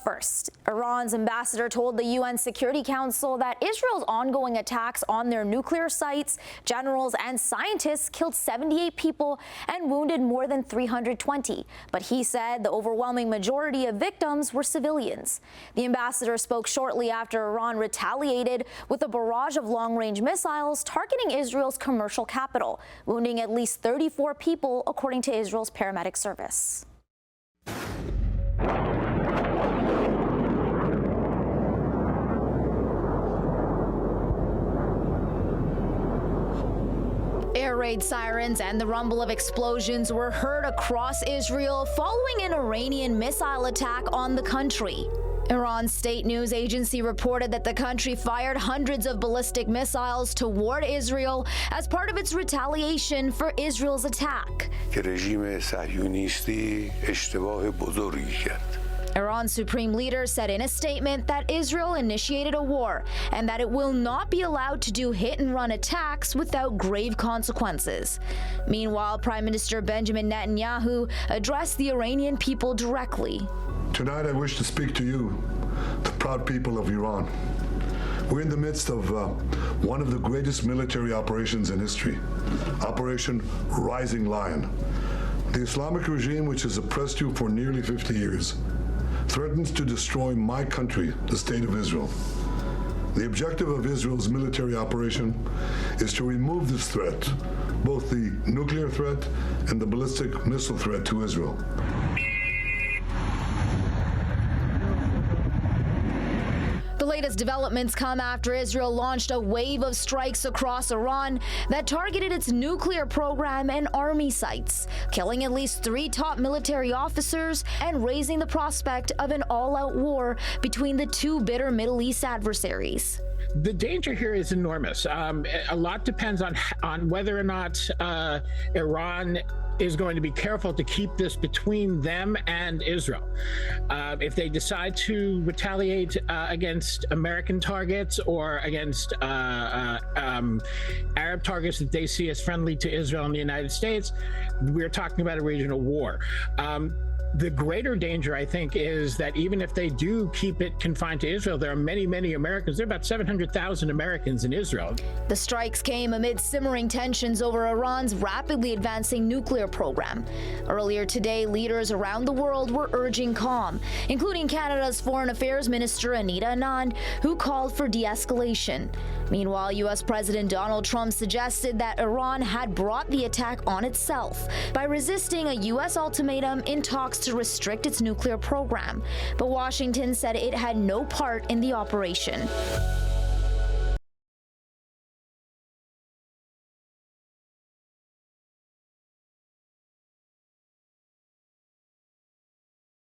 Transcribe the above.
First, Iran's ambassador told the UN Security Council that Israel's ongoing attacks on their nuclear sites, generals and scientists killed 78 people and wounded more than 320. But he said the overwhelming majority of victims were civilians. The ambassador spoke shortly after Iran retaliated with a barrage of long-range missiles targeting Israel's commercial capital, wounding at least 34 people, according to Israel's paramedic service. Air raid sirens and the rumble of explosions were heard across Israel following an Iranian missile attack on the country. Iran's state news agency reported that the country fired hundreds of ballistic missiles toward Israel as part of its retaliation for Israel's attack. Iran's supreme leader said in a statement that Israel initiated a war and that it will not be allowed to do hit-and-run attacks without grave consequences. Meanwhile, Prime Minister Benjamin Netanyahu addressed the Iranian people directly. Tonight I wish to speak to you, the proud people of Iran. We're in the midst of one of the greatest military operations in history, Operation Rising Lion. The Islamic regime, which has oppressed you for nearly 50 years, threatens to destroy my country, the State of Israel. The objective of Israel's military operation is to remove this threat, both the nuclear threat and the ballistic missile threat to Israel. The latest developments come after Israel launched a wave of strikes across Iran that targeted its nuclear program and army sites, killing at least 3 top military officers and raising the prospect of an all-out war between the two bitter Middle East adversaries. The danger here is enormous. A lot depends on whether or not Iran is going to be careful to keep this between them and Israel. If they decide to retaliate against American targets or against Arab targets that they see as friendly to Israel and the United States, we're talking about a regional war. The greater danger, I think, is that even if they do keep it confined to Israel, there are many, many Americans. There are about 700,000 Americans in Israel. The strikes came amid simmering tensions over Iran's rapidly advancing nuclear program. Earlier today, leaders around the world were urging calm, including Canada's Foreign Affairs Minister Anita Anand, who called for de-escalation. Meanwhile, U.S. President Donald Trump suggested that Iran had brought the attack on itself by resisting a U.S. ultimatum in talks to restrict its nuclear program. But Washington said it had no part in the operation.